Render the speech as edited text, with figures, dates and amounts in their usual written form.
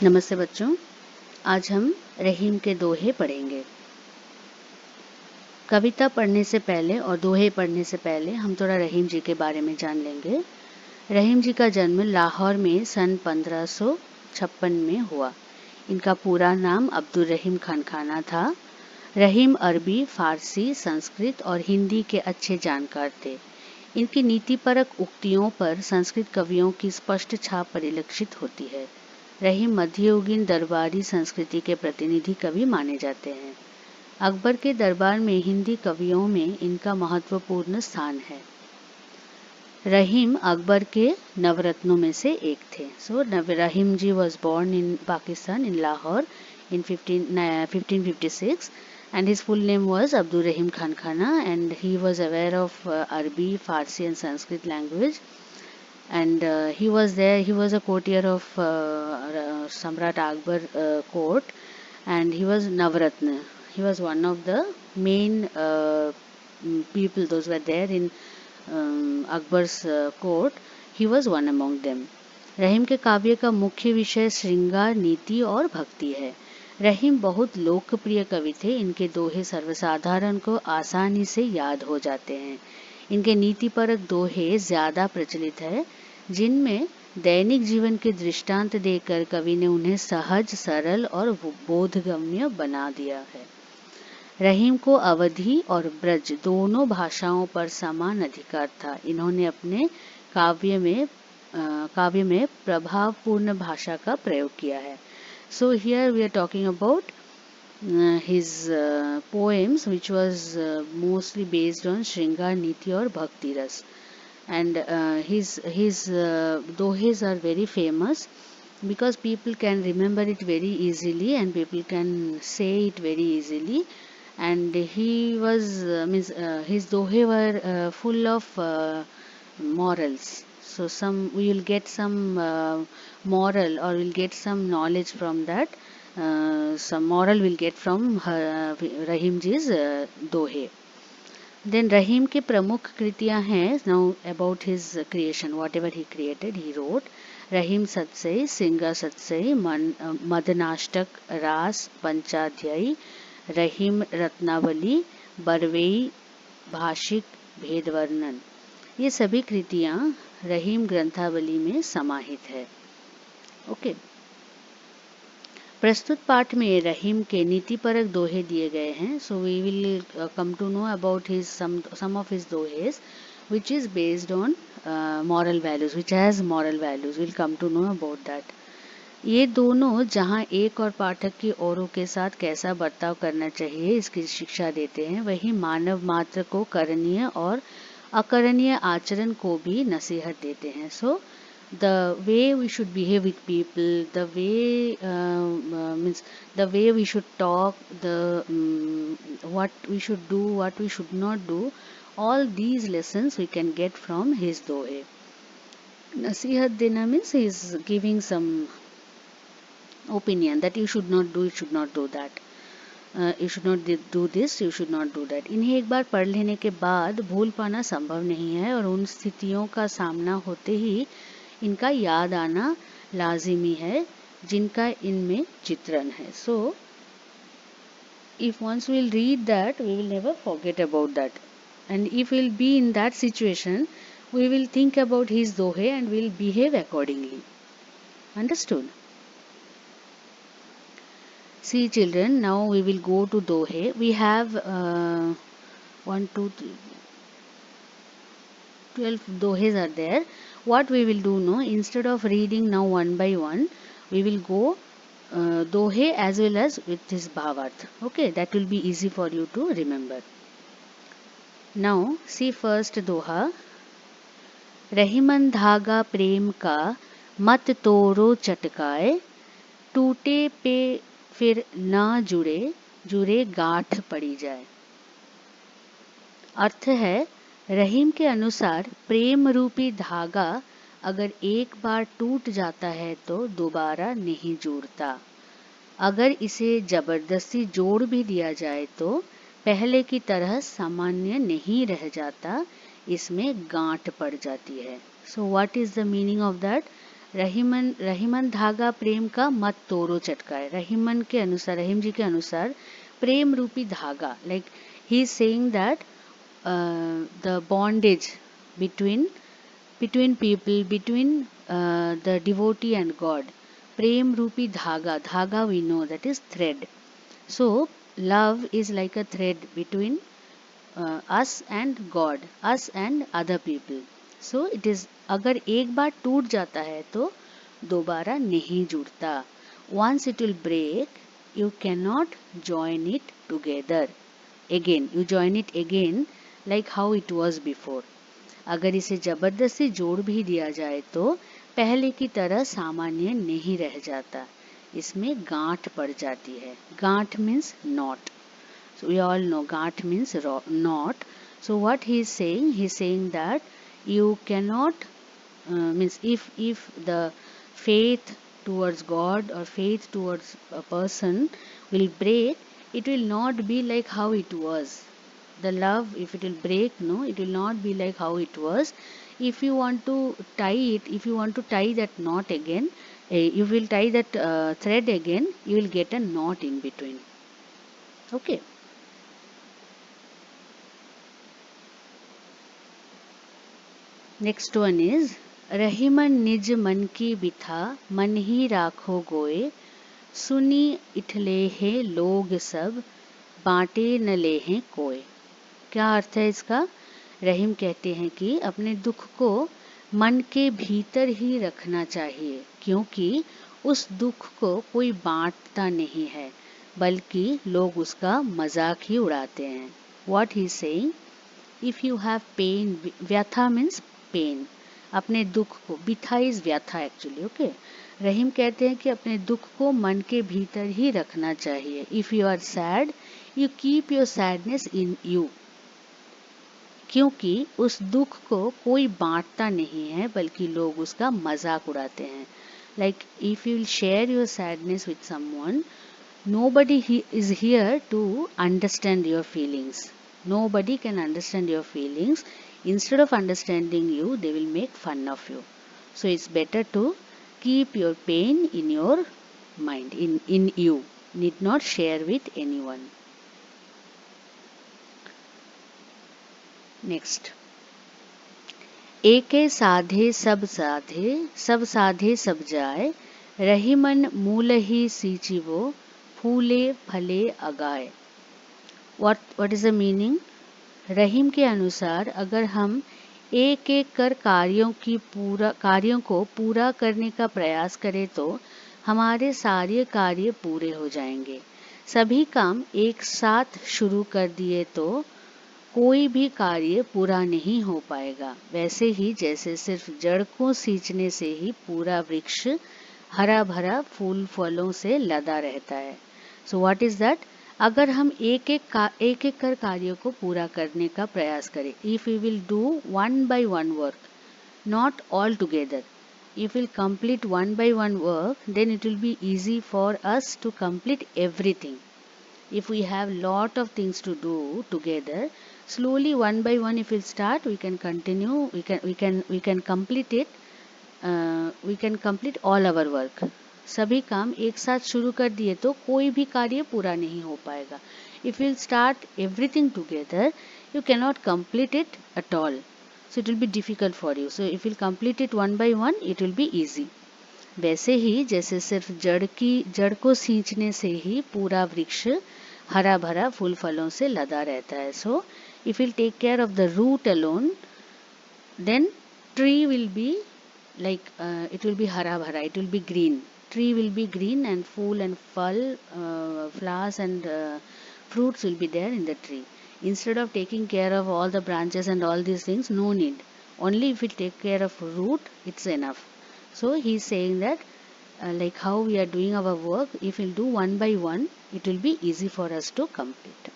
नमस्ते बच्चों, आज हम रहीम के दोहे पढ़ेंगे। कविता पढ़ने से पहले और दोहे पढ़ने से पहले हम थोड़ा रहीम जी के बारे में जान लेंगे। रहीम जी का जन्म लाहौर में सन 1556 में हुआ। इनका पूरा नाम अब्दुल रहीम खनखाना था। रहीम अरबी, फारसी, संस्कृत और हिंदी के अच्छे जानकार थे। इनकी नीतिपरक उक्तियों पर संस्कृत कवियों की स्पष्ट छाप परिलक्षित होती है। रहीम मध्ययुगीन दरबारी संस्कृति के प्रतिनिधि कवि माने जाते हैं। अकबर के दरबार में हिंदी कवियों में इनका महत्वपूर्ण स्थान है। रहीम अकबर के नवरत्नों में से एक थे। रहीम जी was born in Pakistan in Lahore in 1556 and his full name was Abdul Rahim Khan Khana, and he was aware of Arabi, Farsi and Sanskrit language. And he was a courtier of Samrat Akbar court, and he was Navratna. He was one of the main people, those were there in Akbar's court. He was one among them. रहीम के काव्य का मुख्य विषय श्रृंगार, नीति और भक्ति है। रहीम बहुत लोकप्रिय कवि थे। इनके दोहे सर्वसाधारण को आसानी से याद हो जाते हैं। इनके नीतिपरक दोहे ज्यादा प्रचलित है, जिनमें दैनिक जीवन के दृष्टांत देकर कवि ने उन्हें सहज, सरल और बोधगम्य बना दिया है। रहीम को अवधी और ब्रज दोनों भाषाओं पर समान अधिकार था। इन्होंने अपने काव्य में प्रभावपूर्ण भाषा का प्रयोग किया है। So here we are talking about his poems, which was mostly based on Shringar, Niti और Bhakti Ras. And his dohes are very famous because people can remember it very easily and people can say it very easily. And he was his dohe were full of morals. So we will get some moral, or we'll get some knowledge from that. Some moral we'll get from Rahim ji's dohe. Then Rahim के प्रमुख कृतियां हैं. Now about his creation, whatever he created, he wrote. रहीम सत्सई, सिंगा सत्सई, मदनाष्टक, रास, पंचाध्यायी, रहीम रत्नावली, बरवेई, भाषिक, भेदवर्णन, ये सभी कृतियां रहीम ग्रंथावली में समाहित है। ओके। प्रस्तुत पाठ में रहीम के नीतिपरक दोहे दिए गए हैं। So we will come to know about his some of his dohas which is based on moral values, which has moral values. We'll come to know about that. ये दोनों जहाँ एक और पाठक की औरों के साथ कैसा बर्ताव करना चाहिए इसकी शिक्षा देते हैं, वही मानव मात्र को करणीय और अकरणीय आचरण को भी नसीहत देते हैं। सो the way we should behave with people, the way means the way we should talk, the what we should do, what we should not do, all these lessons we can get from his dohe. Nasihat dena means he is giving some opinion that you should not do, you should not do that. You should not do this, you should not do that. इन्हें एक बार पढ़ लेने के बाद भूल पाना संभव नहीं है और उन स्थितियों का सामना होते ही इनका याद आना लाजिमी है जिनका इनमें चित्रण है। So if once we will read that, we will never forget about that, and if we will be in that situation, we will think about his dohe and we will behave accordingly. Understood? See children, now we will go to dohe. We have 1, 2, 3, 12 dohes are there. What we will do now, instead of reading now one by one, we will go dohe as well as with his bhavarth. Okay, that will be easy for you to remember. Now see first doha. Rahiman धागा प्रेम का मत तोड़ो चटकाए, टूटे पे फिर ना जुड़े, जुड़े गांठ पड़ी जाए। अर्थ है, रहीम के अनुसार प्रेम रूपी धागा अगर एक बार टूट जाता है तो दोबारा नहीं जुड़ता। अगर इसे जबरदस्ती जोड़ भी दिया जाए तो पहले की तरह सामान्य नहीं रह जाता, इसमें गांठ पड़ जाती है। So what is the meaning of that? Rahiman Rahiman धागा प्रेम का मत तोड़ो चटकाए। रहीमन के अनुसार, रहीम जी के अनुसार प्रेम रूपी धागा, like he is saying that the bondage between people, between the devotee and God. Prem Rupi Dhaga. Dhaga we know that is thread. So love is like a thread between us and God, us and other people. So it is, अगर एक बार टूट जाता है तो दोबारा नहीं जुड़ता. Once it will break, you cannot join it together again. You join it again like how it was before. अगर इसे जबरदस्ती जोड़ भी दिया जाए तो पहले की तरह सामान्य नहीं रह जाता, इसमें गांठ पड़ जाती है. गांठ means knot. So we all know गांठ means knot. So what he is saying that you cannot means if the faith towards God or faith towards a person will break, it will not be like how it was. The love, if it will break, no, it will not be like how it was. If you want to tie it, if you want to tie that knot again, you will tie that thread again, you will get a knot in between. Okay. Next one is Rahiman निज मन की बिथा मन ही राखो गोए सुनी इठले हैं लोग सब बांटे न ले हैं कोय. क्या अर्थ है इसका? रहीम कहते हैं कि अपने दुख को मन के भीतर ही रखना चाहिए, क्योंकि उस दुख को कोई बांटता नहीं है, बल्कि लोग उसका मजाक ही उड़ाते हैं. What he is saying, if you have pain, व्यथा means pain, अपने दुख को, बिथा इज व्यथा एक्चुअली. ओके, रहीम कहते हैं कि अपने दुख को मन के भीतर ही रखना चाहिए. If you are sad, you keep your sadness in you, क्योंकि उस दुख को कोई बांटता नहीं है, बल्कि लोग उसका मजाक उड़ाते हैं. Like if you will share your sadness with someone, nobody is here to understand your feelings. Nobody can understand your feelings. Instead of understanding you, they will make fun of you. So it's better to keep your pain in your mind, in you. Need not share with anyone. Next. एके साधे सब साधे, सब साधे सब जाए, रहीमन मूल ही सींचिवो, फूले फले अगाए. What is the meaning? रहीम के अनुसार अगर हम एक एक कर कार्यों को पूरा करने का प्रयास करें तो हमारे सारे कार्य पूरे हो जाएंगे. सभी काम एक साथ शुरू कर दिए तो कोई भी कार्य पूरा नहीं हो पाएगा. वैसे ही जैसे सिर्फ जड़ को सींचने से ही पूरा वृक्ष हरा भरा फूल फलों से लदा रहता है. So what is that? अगर हम एक एक कर कार्यों को पूरा करने का प्रयास करें, if we will do one by one work, not all together, if we'll complete one by one work, then it will be easy for us to complete everything. If we have lot of things to do together, slowly one by one if we'll start, we can continue, we can complete it, we can complete all our work. सभी काम एक साथ शुरू कर दिए तो कोई भी कार्य पूरा नहीं हो पाएगा. If we'll start everything together, you cannot complete it at all. So it will be difficult for you. So if you'll complete it one by one, it will be easy. वैसे ही जैसे सिर्फ जड़ को सींचने से ही पूरा वृक्ष हरा भरा फूल फलों से लदा रहता है. So if you'll take care of the root alone, then tree will be like it will be hara bhara, it will be green. Tree will be green and full and flowers and fruits will be there in the tree. Instead of taking care of all the branches and all these things, no need. Only if we take care of root, it's enough. So he is saying that like how we are doing our work, if we'll do one by one, it will be easy for us to complete.